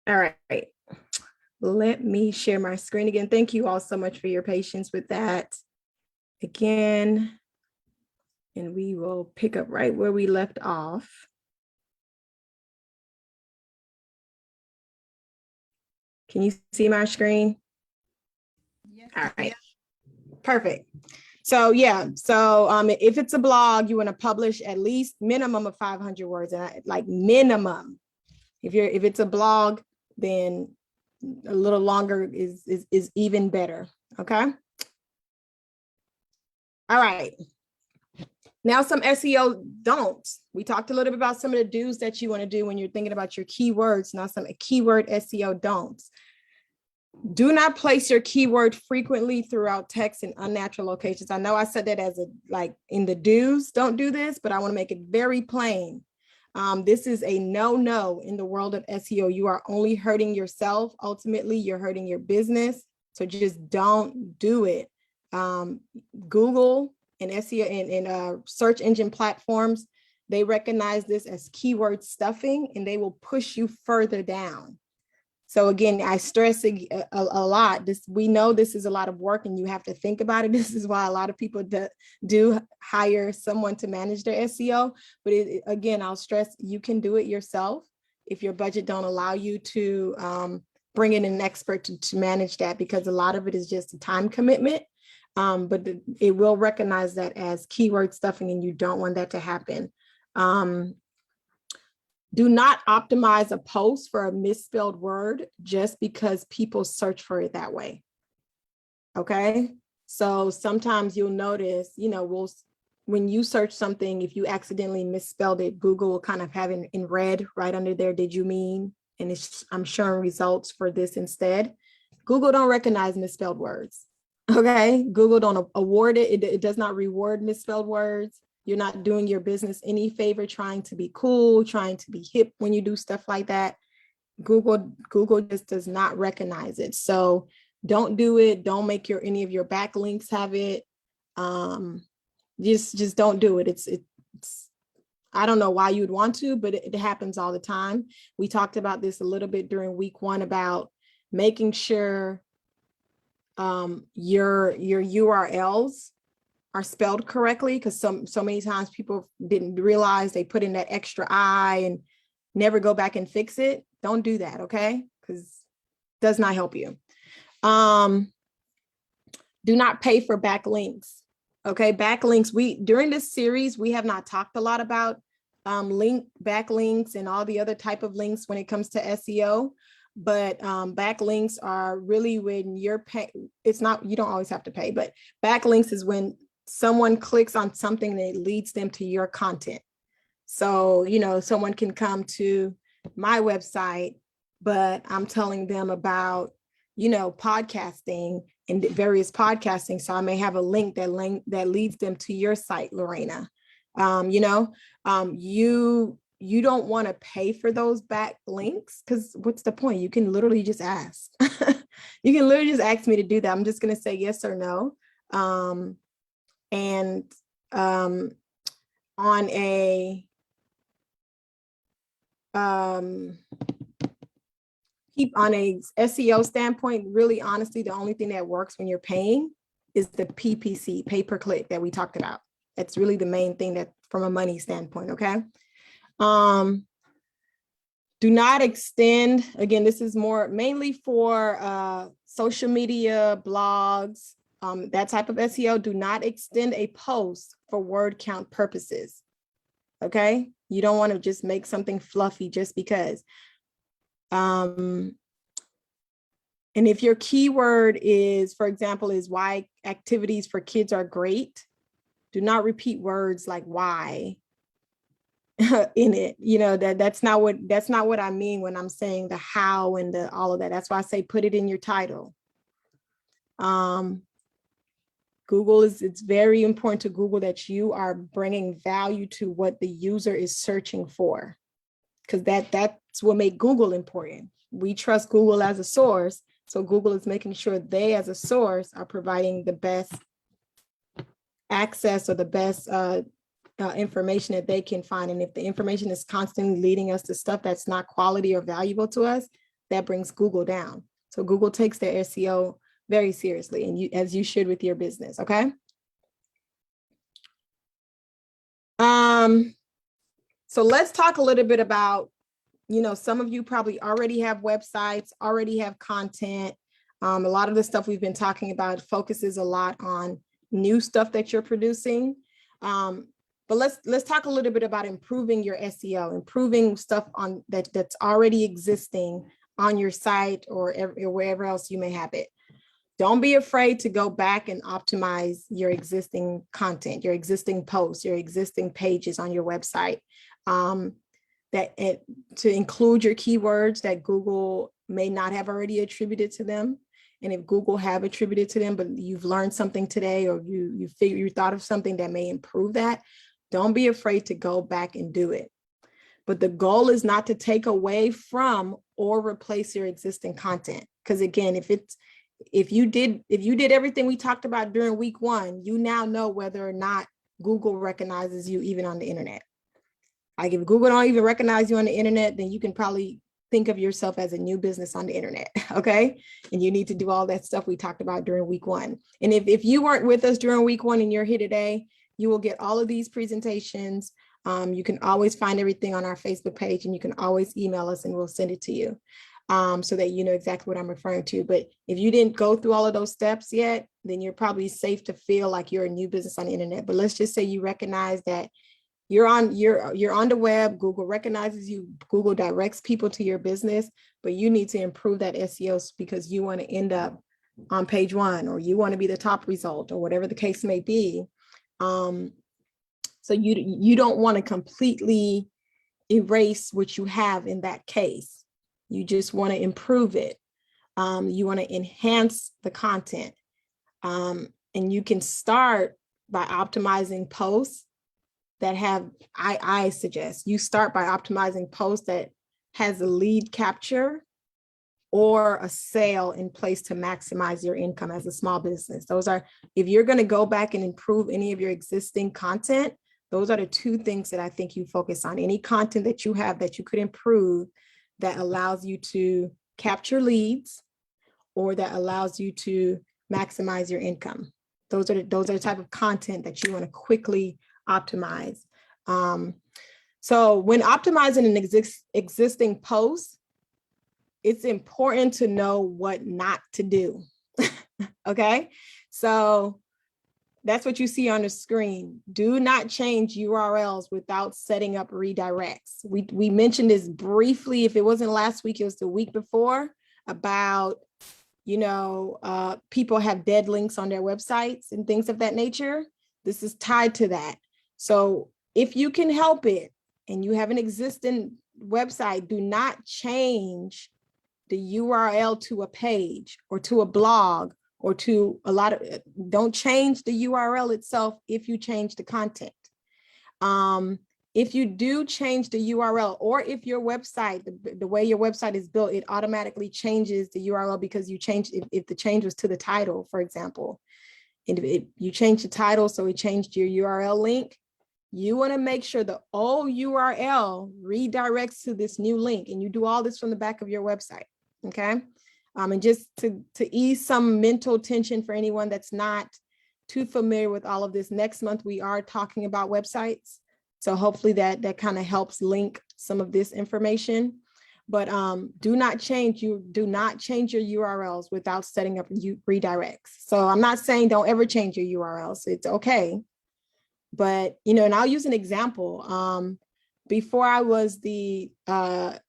All right. Let me share my screen again. Thank you all so much for your patience with that again. And we will pick up right where we left off. Can you see my screen? Yes. All right. Perfect. So yeah, so if it's a blog, you want to publish at least minimum of 500 words, and like minimum. If it's a blog, then a little longer is even better. Okay. All right. Now some SEO don'ts. We talked a little bit about some of the do's that you want to do when you're thinking about your keywords. Now some keyword SEO don'ts. Do not place your keyword frequently throughout text in unnatural locations. I know I said that as a like in the do's, don't do this, but I want to make it very plain. This is a no in the world of SEO. You are only hurting yourself. Ultimately, you're hurting your business. So just don't do it. Google and SEO and search engine platforms, they recognize this as keyword stuffing, and they will push you further down. So again, I stress a lot. We know this is a lot of work, and you have to think about it. This is why a lot of people do hire someone to manage their SEO. But again, I'll stress you can do it yourself if your budget don't allow you to bring in an expert to manage that, because a lot of it is just a time commitment. But it will recognize that as keyword stuffing, and you don't want that to happen. Do not optimize a post for a misspelled word just because people search for it that way. Okay. So sometimes you'll notice, when you search something, if you accidentally misspelled it, Google will kind of have it in red right under there. Did you mean? And I'm showing results for this instead. Google don't recognize misspelled words. Okay. Google don't award it. It does not reward misspelled words. You're not doing your business any favor trying to be cool, trying to be hip when you do stuff like that. Google just does not recognize it. So don't do it. Don't make any of your backlinks have it. Just don't do it. It's I don't know why you'd want to, but it happens all the time. We talked about this a little bit during week 1 about making sure your URLs are spelled correctly, because so many times people didn't realize they put in that extra I and never go back and fix it. Don't do that, okay? Because it does not help you. Do not pay for backlinks. Okay, backlinks. During this series, we have not talked a lot about backlinks and all the other type of links when it comes to SEO. But backlinks are really when you're paying. It's not, you don't always have to pay, but backlinks is when someone clicks on something that leads them to your content. So, someone can come to my website, but I'm telling them about, podcasting and various podcasting. So I may have a link that leads them to your site, Lorena. You don't want to pay for those backlinks, because what's the point? You can literally just ask. You can literally just ask me to do that. I'm just going to say yes or no. On a SEO standpoint, really honestly, the only thing that works when you're paying is the PPC, pay per click, that we talked about. That's really the main thing that from a money standpoint. Okay. Do not extend, again, this is mainly for social media, blogs, that type of SEO. Do not extend a post for word count purposes. Okay. You don't want to just make something fluffy just because. And if your keyword is, for example, is why activities for kids are great, do not repeat words like why in it. That's not what I mean when I'm saying the how and all of that. That's why I say put it in your title. Google it's very important to Google that you are bringing value to what the user is searching for, because that's what makes Google important. We trust Google as a source, so Google is making sure they as a source are providing the best access or the best information that they can find. And if the information is constantly leading us to stuff that's not quality or valuable to us, that brings Google down. So Google takes their SEO very seriously, and as you should with your business, okay? So let's talk a little bit about, some of you probably already have websites, already have content. A lot of the stuff we've been talking about focuses a lot on new stuff that you're producing. But let's talk a little bit about improving your SEO, improving stuff on that's already existing on your site or wherever else you may have it. Don't be afraid to go back and optimize your existing content, your existing posts, your existing pages on your website. To include your keywords that Google may not have already attributed to them. And if Google have attributed to them, but you've learned something today, or you thought of something that may improve that, don't be afraid to go back and do it. But the goal is not to take away from or replace your existing content. Because again, if you did everything we talked about during week 1, you now know whether or not Google recognizes you even on the internet. Like if Google don't even recognize you on the internet, then you can probably think of yourself as a new business on the internet, okay? And you need to do all that stuff we talked about during week 1. And if you weren't with us during week 1 and you're here today, you will get all of these presentations. You can always find everything on our Facebook page, and you can always email us and we'll send it to you so that you know exactly what I'm referring to. But if you didn't go through all of those steps yet, then you're probably safe to feel like you're a new business on the internet. But let's just say you recognize that you're on the web, Google recognizes you, Google directs people to your business, but you need to improve that SEO because you want to end up on page 1, or you want to be the top result, or whatever the case may be. So you don't want to completely erase what you have in that case. You just want to improve it. You want to enhance the content. And you can start by optimizing posts that have, I suggest you start by optimizing posts that has a lead capture or a sale in place to maximize your income as a small business. Those are, if you're going to go back and improve any of your existing content, those are the 2 things that I think you focus on. Any content that you have that you could improve that allows you to capture leads or that allows you to maximize your income. Those are the type of content that you want to quickly optimize. So when optimizing an existing post, it's important to know what not to do. Okay, so that's what you see on the screen. Do not change URLs without setting up redirects. We mentioned this briefly. If it wasn't last week, it was the week before, about people have dead links on their websites and things of that nature. This is tied to that. So if you can help it and you have an existing website, do not change the URL to a page or to a blog or to don't change the URL itself if you change the content. If you do change the URL, or if your website, the way your website is built, it automatically changes the URL because you changed, if the change was to the title, for example, and if you change the title, so it changed your URL link, you want to make sure the old URL redirects to this new link, and you do all this from the back of your website, okay? And just to ease some mental tension for anyone that's not too familiar with all of this, next month we are talking about websites. So hopefully that kind of helps link some of this information. But do not change your URLs without setting up redirects. So I'm not saying don't ever change your URLs. It's okay. But, and I'll use an example. Before I was the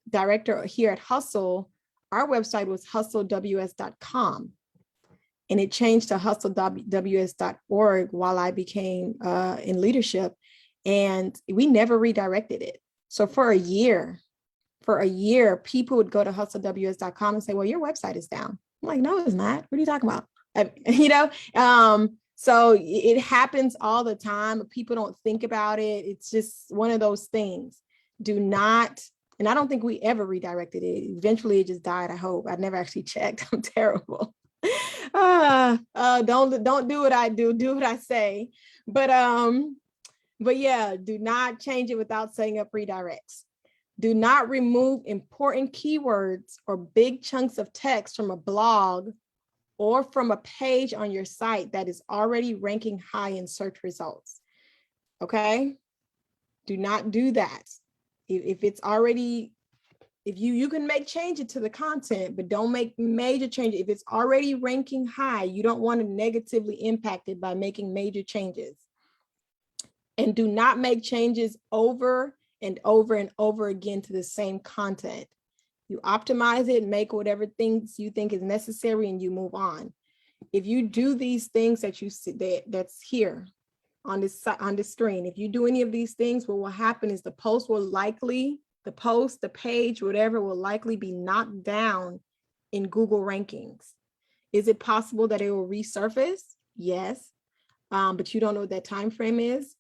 director here at Hustle, our website was hustlews.com. And it changed to hustlews.org while I became in leadership. And we never redirected it. So for a year, people would go to hustlews.com and say, well, your website is down. I'm like, no, it's not. What are you talking about? So it happens all the time. People don't think about it. It's just one of those things. Do not, and I don't think we ever redirected it. Eventually it just died, I hope. I never actually checked. I'm terrible. Don't do what I do what I say. But yeah, do not change it without setting up redirects. Do not remove important keywords or big chunks of text from a blog or from a page on your site that is already ranking high in search results. Okay? Do not do that. If it's already, if you can make changes to the content, but don't make major changes. If it's already ranking high, you don't want to negatively impact it by making major changes. And do not make changes over and over and over again to the same content. You optimize it, make whatever things you think is necessary, and you move on. If you do these things that you see that's here on this screen, if you do any of these things, what will happen is the post, the page, whatever will likely be knocked down in Google rankings. Is it possible that it will resurface? Yes, but you don't know what that time frame is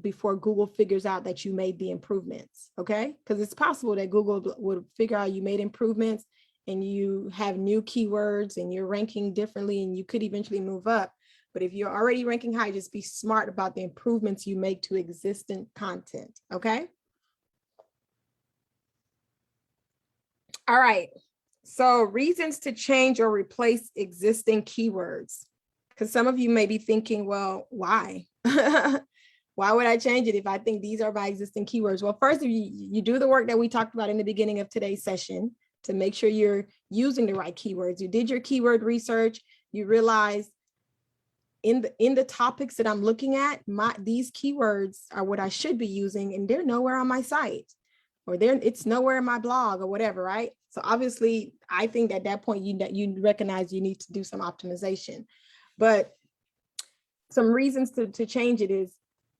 before Google figures out that you made the improvements, okay? Because it's possible that Google would figure out you made improvements and you have new keywords and you're ranking differently and you could eventually move up. But if you're already ranking high, just be smart about the improvements you make to existing content, okay? All right, so reasons to change or replace existing keywords. Because some of you may be thinking, well, why? Why would I change it if I think these are my existing keywords? Well, first, if you do the work that we talked about in the beginning of today's session to make sure you're using the right keywords. You did your keyword research. You realize in the topics that I'm looking at, these keywords are what I should be using, and they're nowhere on my site, or it's nowhere in my blog or whatever, right? So obviously, I think at that point you recognize you need to do some optimization. But some reasons to change it is,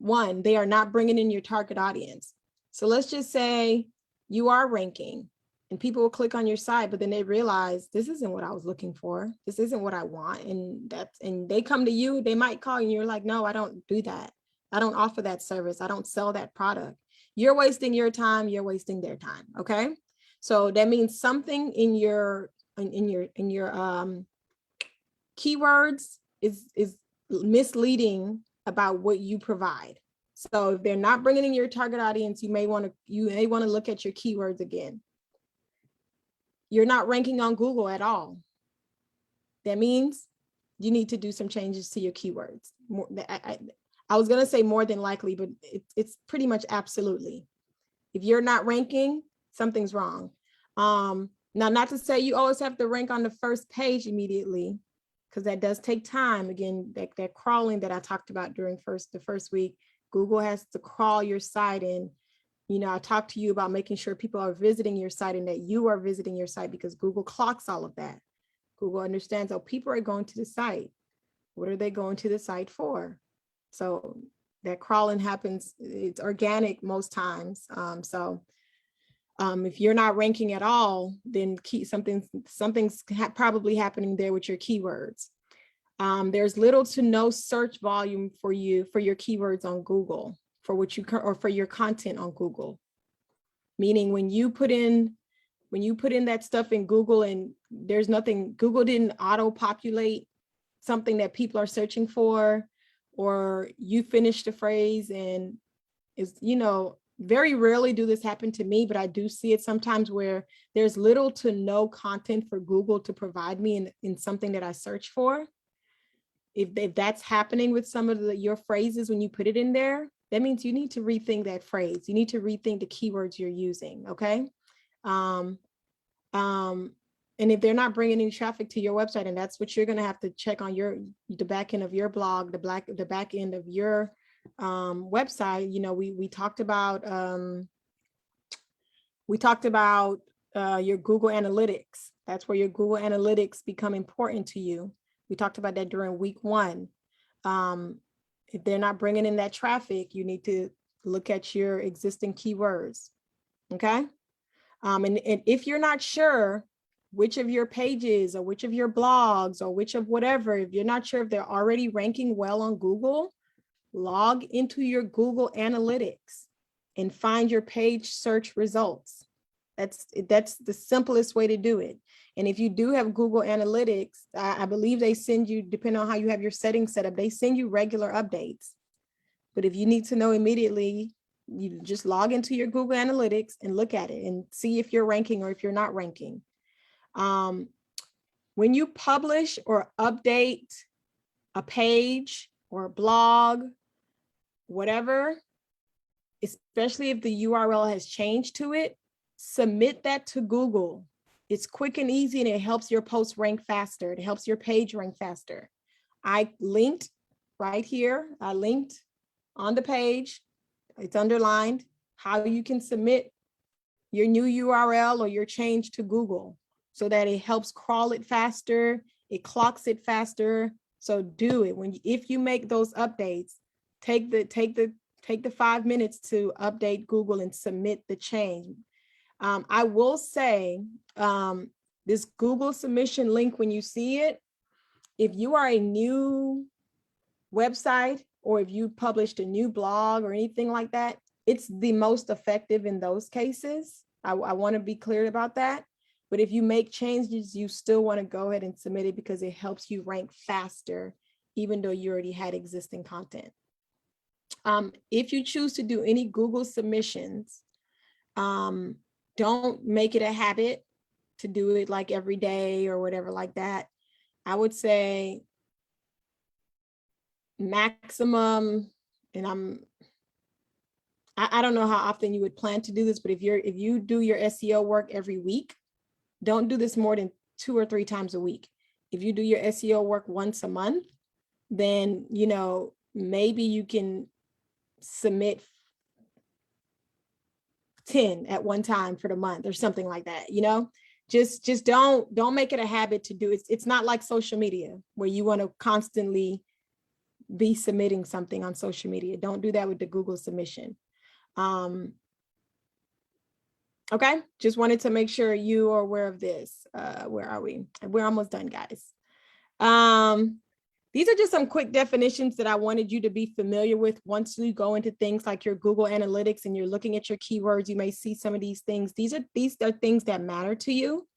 one, they are not bringing in your target audience. So let's just say you are ranking and people will click on your site, but then they realize this isn't what I was looking for. This isn't what I want. And they come to you, they might call you and you're like, no, I don't do that. I don't offer that service. I don't sell that product. You're wasting your time. You're wasting their time. Okay. So that means something in your keywords is misleading about what you provide. So if they're not bringing in your target audience, you may want to look at your keywords again. You're not ranking on Google at all. That means you need to do some changes to your keywords. I was going to say more than likely, but it's pretty much absolutely. If you're not ranking, something's wrong. Now, not to say you always have to rank on the first page immediately, because that does take time. Again, that crawling that I talked about during the first week, Google has to crawl your site. And, I talked to you about making sure people are visiting your site and that you are visiting your site, because Google clocks all of that. Google understands, oh, people are going to the site. What are they going to the site for? So that crawling happens, it's organic most times. If you're not ranking at all, then something's probably happening there with your keywords. There's little to no search volume for your keywords on Google for your content on Google. Meaning when you put in that stuff in Google and there's nothing, Google didn't auto-populate something that people are searching for, or you finish the phrase and is, very rarely do this happen to me, but I do see it sometimes where there's little to no content for Google to provide me in something that I search for. If that's happening with some of your phrases when you put it in there, that means you need to rethink that phrase. You need to rethink the keywords you're using, okay? And if they're not bringing any traffic to your website, and that's what you're going to have to check on the back end of your blog, the back end of your website. We talked about your Google Analytics. That's where your Google Analytics become important to you. We talked about that during week 1. If they're not bringing in that traffic, you need to look at your existing keywords. Okay. And if you're not sure which of your pages or which of your blogs or which of whatever, if you're not sure if they're already ranking well on Google, log into your Google Analytics and find your page search results. That's the simplest way to do it. And if you do have Google Analytics, I believe they send you, depending on how you have your settings set up, they send you regular updates. But if you need to know immediately, You just log into your Google Analytics and look at it and see if you're ranking or if you're not ranking. When you publish or update a page or a blog, whatever, especially if the URL has changed to it, submit that to Google. It's quick and easy, and it helps your post rank faster. It helps your page rank faster. I linked right here. I linked on the page. It's underlined how you can submit your new URL or your change to Google so that it helps crawl it faster. It clocks it faster. So do it if you make those updates. Take the 5 minutes to update Google and submit the change. I will say this Google submission link, when you see it, if you are a new website or if you published a new blog or anything like that, it's the most effective in those cases. I want to be clear about that. But if you make changes, you still want to go ahead and submit it because it helps you rank faster, even though you already had existing content. If you choose to do any Google submissions, don't make it a habit to do it like every day or whatever like that. I would say maximum, and I don't know how often you would plan to do this, but if you do your SEO work every week, don't do this more than 2 or 3 times a week. If you do your SEO work once a month, then, you know, maybe you can submit 10 at one time for the month or something like that. You know, just don't make it a habit to do it. It's not like social media where you want to constantly be submitting something on social media. Don't do that with the Google submission. Okay, just wanted to make sure you are aware of this. Where are we? We're almost done, guys. These are just some quick definitions that I wanted you to be familiar with. Once you go into things like your Google Analytics and you're looking at your keywords, you may see some of these things. These are things that matter to you.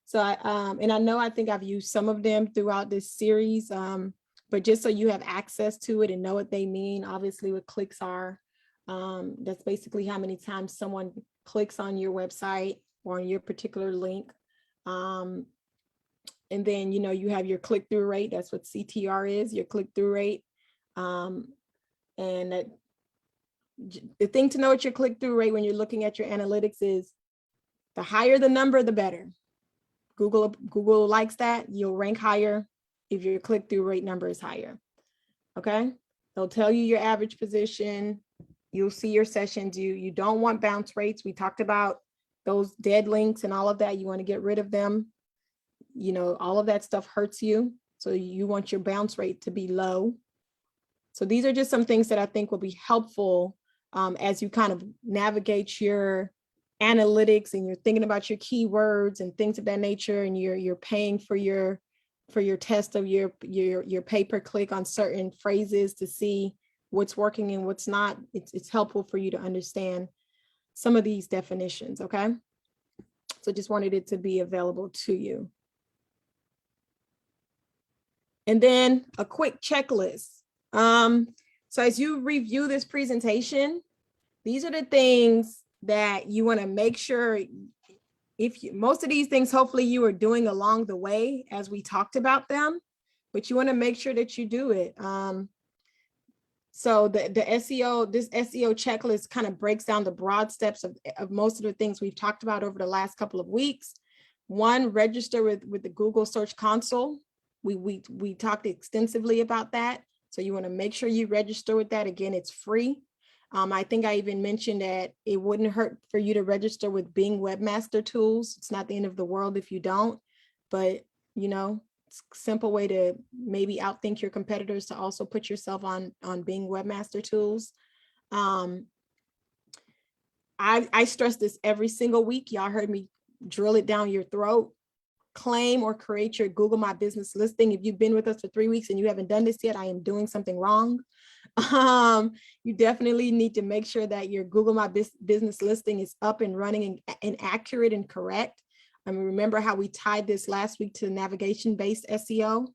So I think I've used some of them throughout this series, but just so you have access to it and know what they mean. Obviously, what clicks are, that's basically how many times someone clicks on your website or on your particular link. And then, you know, you have your click-through rate. That's what CTR is, your click-through rate. And the thing to know at your click-through rate when you're looking at your analytics is the higher the number, the better. Google likes that. You'll rank higher if your click-through rate number is higher. Okay. They'll tell you your average position. You'll see your sessions. You don't want bounce rates. We talked about those dead links and all of that. You want to get rid of them. You know, all of that stuff hurts you. So you want your bounce rate to be low. So these are just some things that I think will be helpful as you kind of navigate your analytics and you're thinking about your keywords and things of that nature, and you're paying for your test of your pay-per-click on certain phrases to see what's working and what's not. It's helpful for you to understand some of these definitions. Okay, so just wanted it to be available to you. And then a quick checklist. So as you review this presentation, these are the things that you want to make sure, most of these things, hopefully you are doing along the way as we talked about them, but you want to make sure that you do it. So the SEO, this SEO checklist kind of breaks down the broad steps of most of the things we've talked about over the last couple of weeks. One, register with the Google Search Console. We talked extensively about that. So you want to make sure you register with that. Again, it's free. I think I even mentioned that it wouldn't hurt for you to register with Bing Webmaster Tools. It's not the end of the world if you don't, but you know, it's a simple way to maybe outthink your competitors to also put yourself on Bing Webmaster Tools. I stress this every single week. Y'all heard me drill it down your throat. Claim or create your Google My Business listing. If you've been with us for 3 weeks and you haven't done this yet, I am doing something wrong. You definitely need to make sure that your Google My Business listing is up and running and accurate and correct. I mean, remember how we tied this last week to navigation-based SEO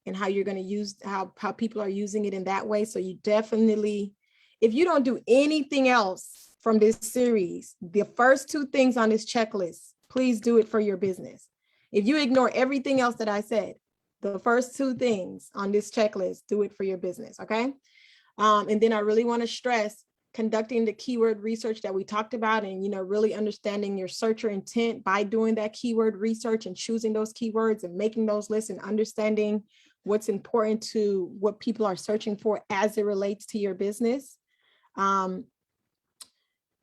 and how you're going to use, how people are using it in that way. So you definitely, if you don't do anything else from this series, the first two things on this checklist, please do it for your business. If you ignore everything else that I said, the first two things on this checklist, do it for your business, okay? And then I really want to stress conducting the keyword research that we talked about, and really understanding your searcher intent by doing that keyword research and choosing those keywords and making those lists and understanding what's important to what people are searching for as it relates to your business.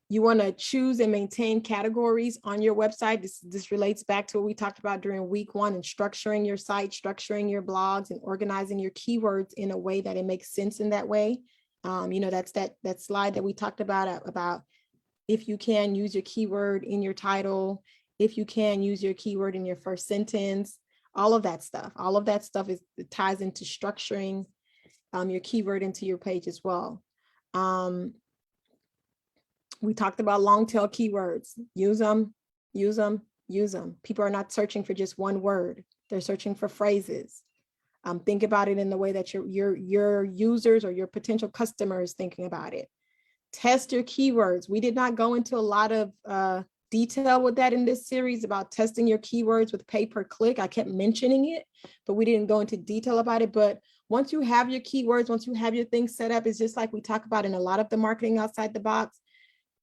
You want to choose and maintain categories on your website. This relates back to what we talked about during week 1 and structuring your site, structuring your blogs, and organizing your keywords in a way that it makes sense in that way. That's that slide that we talked about if you can use your keyword in your title, if you can use your keyword in your first sentence, all of that stuff. All of that stuff ties into structuring your keyword into your page as well. We talked about long tail keywords. Use them, use them, use them. People are not searching for just one word. They're searching for phrases. Think about it in the way that your users or your potential customers thinking about it. Test your keywords. We did not go into a lot of detail with that in this series about testing your keywords with pay per click. I kept mentioning it, but we didn't go into detail about it. But once you have your keywords, once you have your things set up, it's just like we talk about in a lot of the marketing outside the box.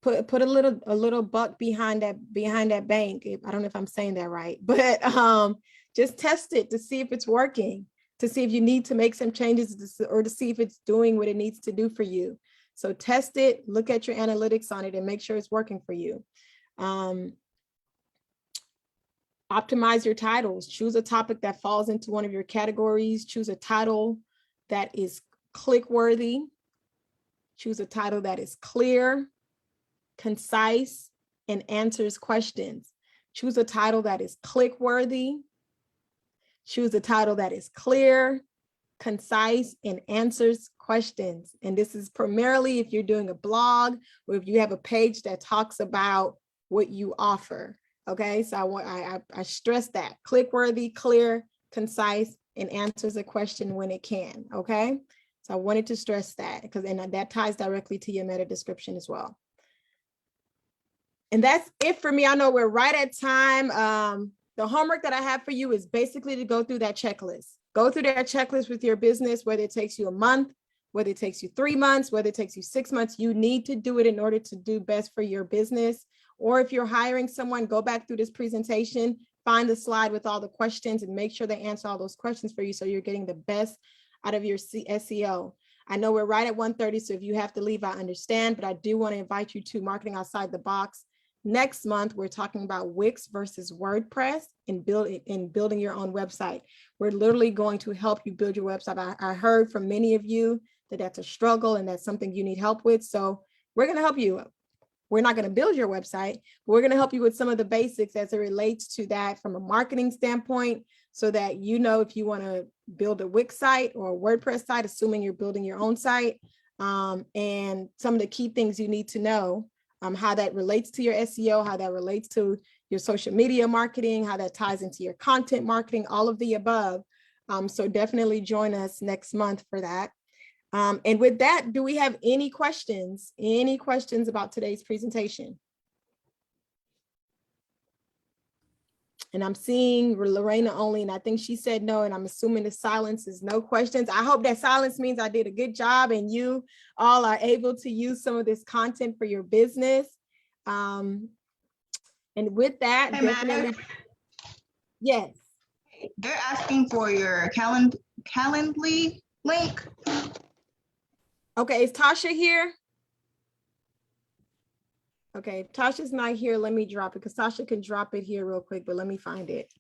Put a little buck behind that bank. I don't know if I'm saying that right, but just test it to see if it's working, to see if you need to make some changes, or to see if it's doing what it needs to do for you. So test it, look at your analytics on it, and make sure it's working for you. Optimize your titles. Choose a topic that falls into one of your categories. Choose a title that is click-worthy. Choose a title that is clear, concise, and answers questions. Choose a title that is click-worthy. Choose a title that is clear, concise, and answers questions. And this is primarily if you're doing a blog or if you have a page that talks about what you offer. Okay, so I stress that click-worthy, clear, concise, and answers a question when it can. Okay, so I wanted to stress that because that ties directly to your meta description as well. And that's it for me. I know we're right at time. The homework that I have for you is basically to go through that checklist. Go through that checklist with your business, whether it takes you a month, whether it takes you 3 months, whether it takes you 6 months. You need to do it in order to do best for your business. Or if you're hiring someone, go back through this presentation, find the slide with all the questions, and make sure they answer all those questions for you so you're getting the best out of your SEO. I know we're right at 1:30, so if you have to leave, I understand, but I do want to invite you to Marketing Outside the Box. Next month, we're talking about Wix versus WordPress and building your own website. We're literally going to help you build your website. I heard from many of you that that's a struggle and that's something you need help with. So we're going to help you. We're not going to build your website, but we're going to help you with some of the basics as it relates to that from a marketing standpoint, so that you know if you want to build a Wix site or a WordPress site, assuming you're building your own site, and some of the key things you need to know. How that relates to your SEO, how that relates to your social media marketing, how that ties into your content marketing, all of the above. So definitely join us next month for that. And with that, do we have any questions? Any questions about today's presentation? And I'm seeing Lorena only, and I think she said no, and I'm assuming the silence is no questions. I hope that silence means I did a good job and you all are able to use some of this content for your business. And with that, Hey, definitely, yes. They're asking for your Calendly link. Okay, is Tasha here? Okay, if Tasha's not here, let me drop it because Tasha can drop it here real quick, but let me find it.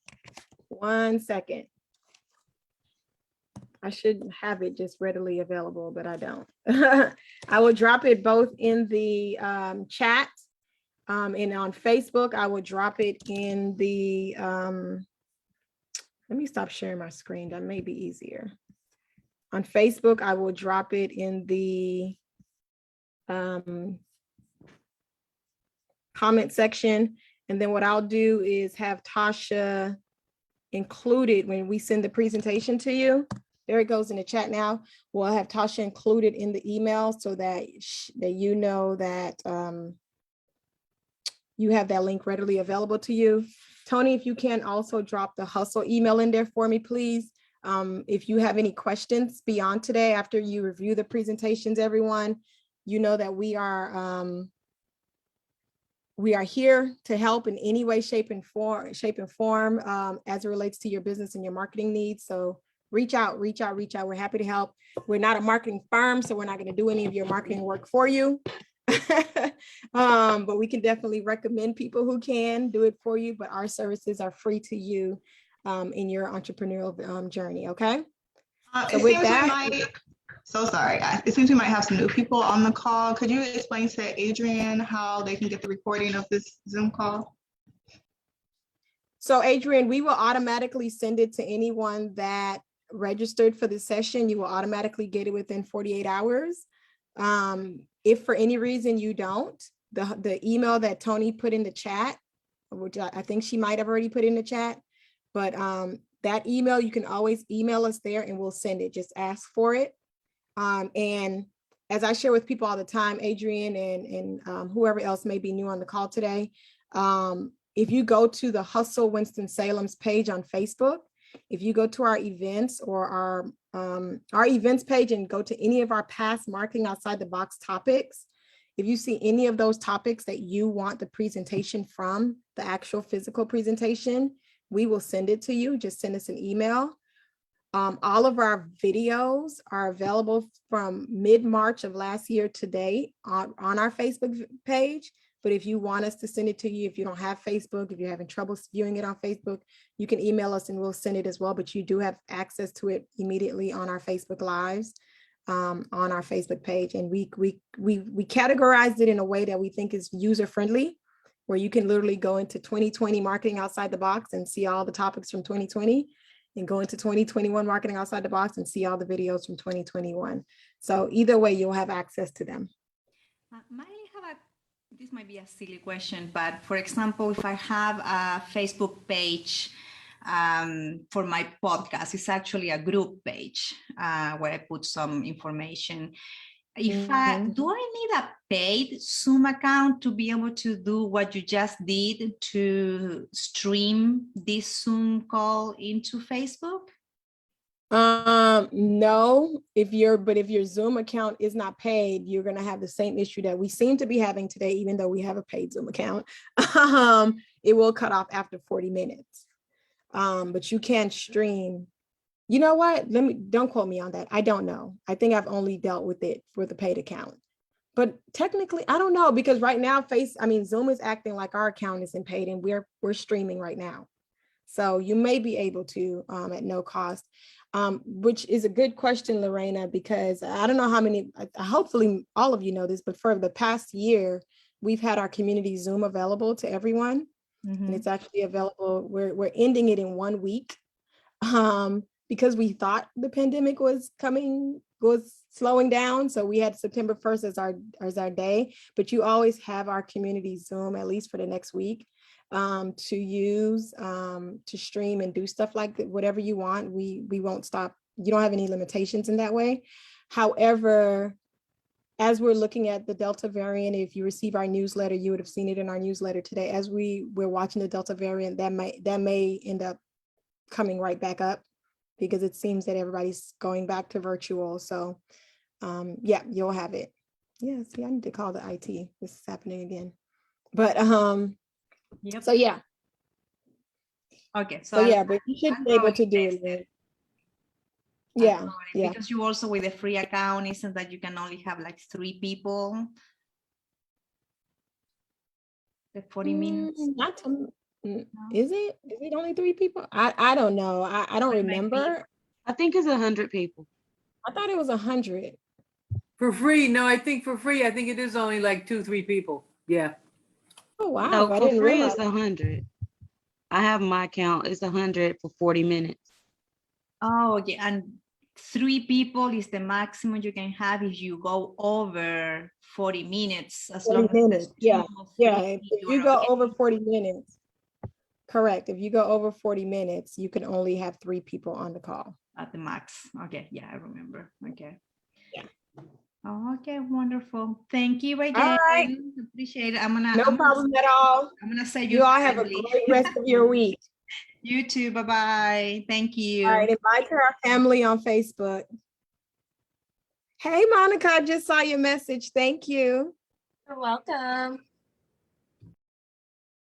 1 second. I should have it just readily available, but I don't. I will drop it both in the chat and on Facebook. I will drop it in the, let me stop sharing my screen. That may be easier. On Facebook, I will drop it in the comment section. And then what I'll do is have Tasha included when we send the presentation to you. There it goes in the chat now. We'll have Tasha included in the email so that you know that you have that link readily available to you. Tony, if you can also drop the hustle email in there for me, please. If you have any questions beyond today, after you review the presentations, everyone, you know that we are here to help in any way, shape and form, as it relates to your business and your marketing needs. So reach out. We're happy to help. We're not a marketing firm, so we're not going to do any of your marketing work for you. But we can definitely recommend people who can do it for you, but our services are free to you in your entrepreneurial journey. Okay. So It with seems that, so sorry, guys. It seems we might have some new people on the call. Could you explain to Adrian how they can get the recording of this Zoom call? so Adrian, we will automatically send it to anyone that registered for the session. You will automatically get it within 48 hours. If for any reason you don't, the email that Tony put in the chat, which I think she might have already put in the chat, but that email, you can always email us there and we'll send it. Just ask for it. And as I share with people all the time, Adrian and whoever else may be new on the call today, if you go to the Hustle Winston-Salem's page on Facebook, if you go to our events or our events page and go to any of our past marketing outside the box topics, if you see any of those topics that you want the presentation from, the actual physical presentation, we will send it to you. Just send us an email. All of our videos are available from mid-March of last year to date on our Facebook page. But if you want us to send it to you, if you don't have Facebook, if you're having trouble viewing it on Facebook, you can email us and we'll send it as well. But you do have access to it immediately on our Facebook Lives, on our Facebook page. And we categorized it in a way that we think is user-friendly, where you can literally go into 2020 marketing outside the box and see all the topics from 2020, and go into 2021 marketing outside the box and see all the videos from 2021. So either way, you'll have access to them. This might be a silly question, but for example, if I have a Facebook page for my podcast, it's actually a group page where I put some information. Do I need a paid Zoom account to be able to do what you just did to stream this Zoom call into Facebook? No, if your Zoom account is not paid, you're going to have the same issue that we seem to be having today, even though we have a paid Zoom account. It will cut off after 40 minutes. But you can stream. You know what? Don't quote me on that. I don't know. I think I've only dealt with it for the paid account. But technically, I don't know, because right now Zoom is acting like our account isn't paid and we're streaming right now. So you may be able to at no cost. Which is a good question, Lorena, because I don't know how many, hopefully all of you know this, but for the past year, we've had our community Zoom available to everyone. Mm-hmm. And it's actually available. We're ending it in 1 week because we thought the pandemic was slowing down. So we had September 1st as our day, but you always have our community Zoom, at least for the next week. To use to stream and do stuff like that, whatever you want. We won't stop. You don't have any limitations in that way. However, as we're looking at the Delta variant, if you receive our newsletter, you would have seen it in our newsletter today. As we're watching the Delta variant, that may end up coming right back up, because it seems that everybody's going back to virtual. So yeah, you'll have it. Yeah, see, I need to call the IT. This is happening again. But yep. So yeah. Okay. So yeah, but you should be able to do it. Yeah. Yeah. Because you also, with a free account, isn't that you can only have like 3 people? The 40 minutes. Is it only 3 people? I don't know. I don't remember. I think it's 100 people. I thought it was 100. For free? No, I think for free, I think it is only like 2-3 people. Yeah. Oh wow! No, I for didn't free realize. it's 100. I have my account. It's 100 for 40 minutes. Oh yeah, and 3 people is the maximum you can have if you go over 40 minutes. As 40 long minutes. as Yeah. If you go over 40 minutes, correct. If you go over 40 minutes, you can only have 3 people on the call at the max. Okay, yeah, I remember. Okay. Yeah. Okay, wonderful. Thank you again. right. Appreciate it. No problem at all. I'm gonna save You your all have a family. great rest of your week. You too. Bye-bye. Thank you. All right, invite to our family on Facebook. Hey, Monica, I just saw your message. Thank you. You're welcome.